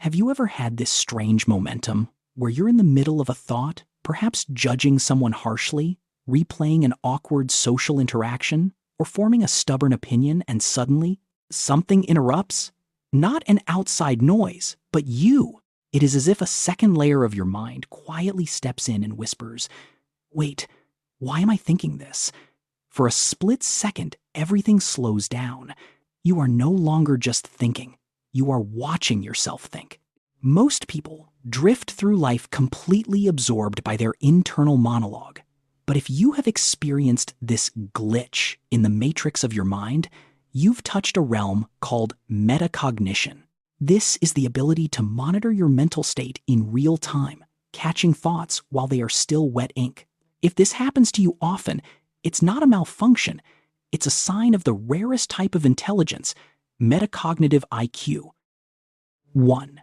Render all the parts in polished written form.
Have you ever had this strange momentum where you're in the middle of a thought, perhaps judging someone harshly, replaying an awkward social interaction, or forming a stubborn opinion, and suddenly something interrupts? Not an outside noise, but you. It is as if a second layer of your mind quietly steps in and whispers, "Wait, why am I thinking this?" For a split second, everything slows down. You are no longer just thinking. You are watching yourself think. Most people drift through life completely absorbed by their internal monologue. But if you have experienced this glitch in the matrix of your mind, you've touched a realm called metacognition. This is the ability to monitor your mental state in real time, catching thoughts while they are still wet ink. If this happens to you often, it's not a malfunction. It's a sign of the rarest type of intelligence, metacognitive IQ. 1.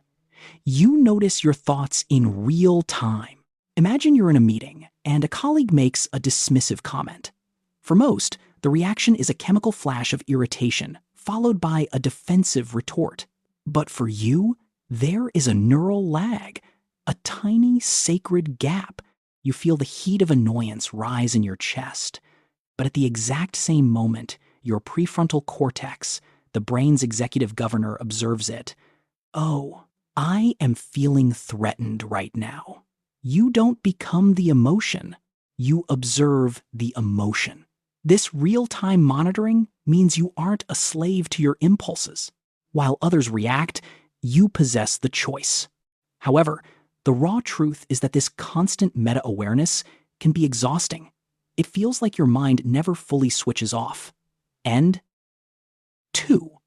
You notice your thoughts in real time. Imagine you're in a meeting and a colleague makes a dismissive comment. For most, the reaction is a chemical flash of irritation, followed by a defensive retort. But for you, there is a neural lag, a tiny sacred gap. You feel the heat of annoyance rise in your chest. But at the exact same moment, your prefrontal cortex, the brain's executive governor, observes it. "Oh, I am feeling threatened right now." You don't become the emotion. You observe the emotion. This real-time monitoring means you aren't a slave to your impulses. While others react, you possess the choice. However, the raw truth is that this constant meta-awareness can be exhausting. It feels like your mind never fully switches off. And 2,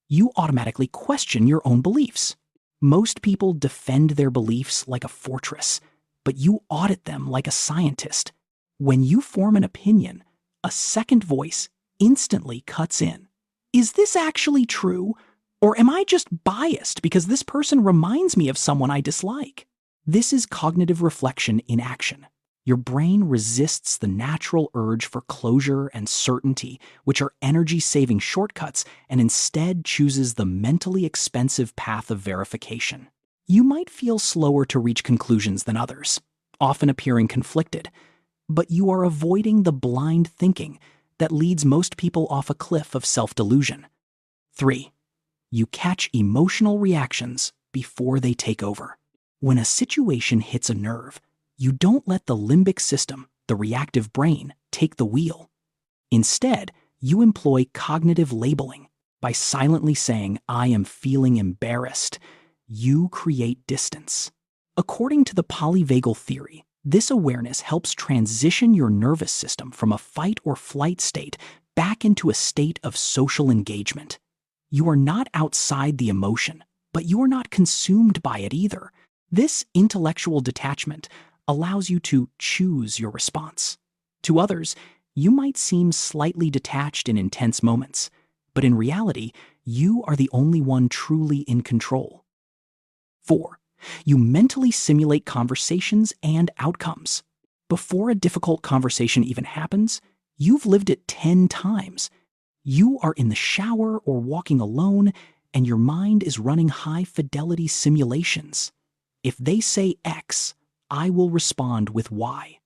you automatically question your own beliefs. Most people defend their beliefs like a fortress, but you audit them like a scientist. When you form an opinion, a second voice instantly cuts in. Is this actually true? Or am I just biased because this person reminds me of someone I dislike? This is cognitive reflection in action. Your brain resists the natural urge for closure and certainty, which are energy-saving shortcuts, and instead chooses the mentally expensive path of verification. You might feel slower to reach conclusions than others, often appearing conflicted, but you are avoiding the blind thinking that leads most people off a cliff of self-delusion. 3. You catch emotional reactions before they take over. When a situation hits a nerve, you don't let the limbic system, the reactive brain, take the wheel. Instead, you employ cognitive labeling. By silently saying, "I am feeling embarrassed," you create distance. According to the polyvagal theory, this awareness helps transition your nervous system from a fight or flight state back into a state of social engagement. You are not outside the emotion, but you are not consumed by it either. This intellectual detachment allows you to choose your response. To others, you might seem slightly detached in intense moments, but in reality, you are the only one truly in control. 4. You mentally simulate conversations and outcomes. Before a difficult conversation even happens, you've lived it 10 times. You are in the shower or walking alone, and your mind is running high-fidelity simulations. If they say X, I will respond with Y.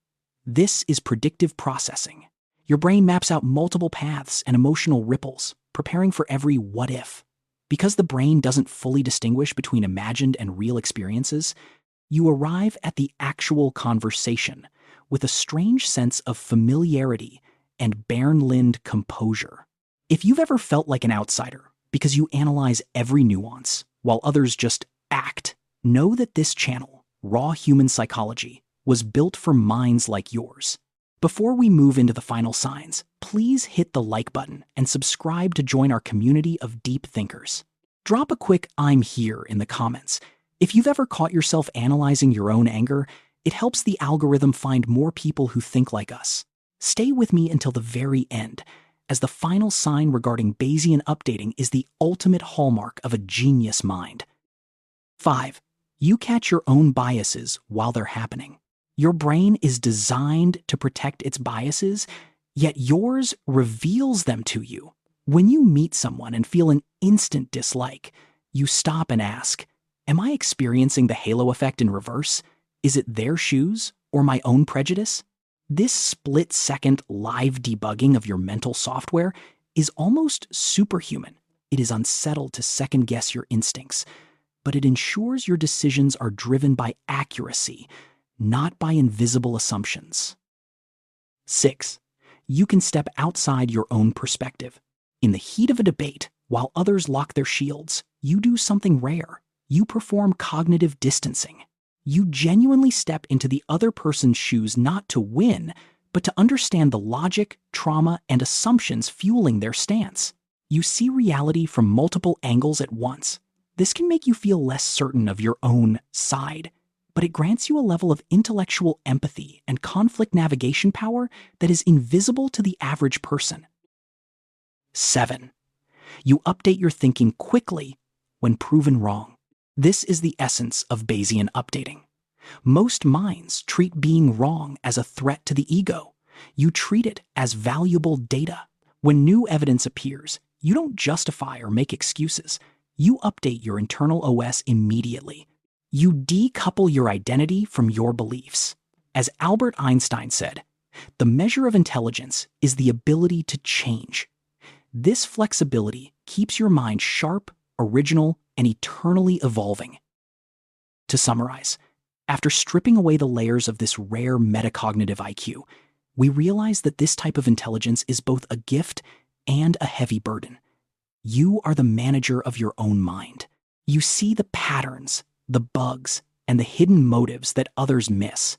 This is predictive processing. Your brain maps out multiple paths and emotional ripples, preparing for every what if. Because the brain doesn't fully distinguish between imagined and real experiences, you arrive at the actual conversation with a strange sense of familiarity and Bernlind composure. If you've ever felt like an outsider because you analyze every nuance while others just act, know that this channel, Raw Human Psychology, was built for minds like yours. Before we move into the final signs, please hit the like button and subscribe to join our community of deep thinkers. Drop a quick "I'm here" in the comments. If you've ever caught yourself analyzing your own anger, it helps the algorithm find more people who think like us. Stay with me until the very end, as the final sign regarding Bayesian updating is the ultimate hallmark of a genius mind. 5. You catch your own biases while they're happening. Your brain is designed to protect its biases, yet yours reveals them to you. When you meet someone and feel an instant dislike, you stop and ask, Am I experiencing the halo effect in reverse? Is it their shoes or my own prejudice? This split-second live debugging of your mental software is almost superhuman. It is unsettled to second-guess your instincts, but it ensures your decisions are driven by accuracy, not by invisible assumptions. 6. You can step outside your own perspective. In the heat of a debate, while others lock their shields, you do something rare. You perform cognitive distancing. You genuinely step into the other person's shoes not to win, but to understand the logic, trauma, and assumptions fueling their stance. You see reality from multiple angles at once. This can make you feel less certain of your own side, but it grants you a level of intellectual empathy and conflict navigation power that is invisible to the average person. 7. You update your thinking quickly when proven wrong. This is the essence of Bayesian updating. Most minds treat being wrong as a threat to the ego. You treat it as valuable data. When new evidence appears, you don't justify or make excuses. You update your internal OS immediately. You decouple your identity from your beliefs. As Albert Einstein said, the measure of intelligence is the ability to change. This flexibility keeps your mind sharp, original, and eternally evolving. To summarize, after stripping away the layers of this rare metacognitive IQ, we realize that this type of intelligence is both a gift and a heavy burden. You are the manager of your own mind. You see the patterns, the bugs, and the hidden motives that others miss.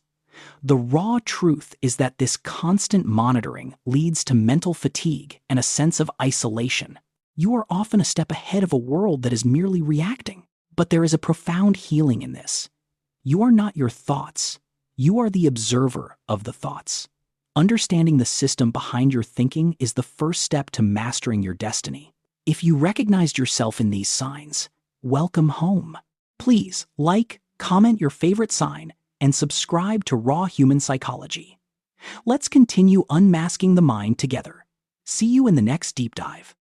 The raw truth is that this constant monitoring leads to mental fatigue and a sense of isolation. You are often a step ahead of a world that is merely reacting. But there is a profound healing in this. You are not your thoughts. You are the observer of the thoughts. Understanding the system behind your thinking is the first step to mastering your destiny. If you recognized yourself in these signs, welcome home. Please like, comment your favorite sign, and subscribe to Raw Human Psychology. Let's continue unmasking the mind together. See you in the next deep dive.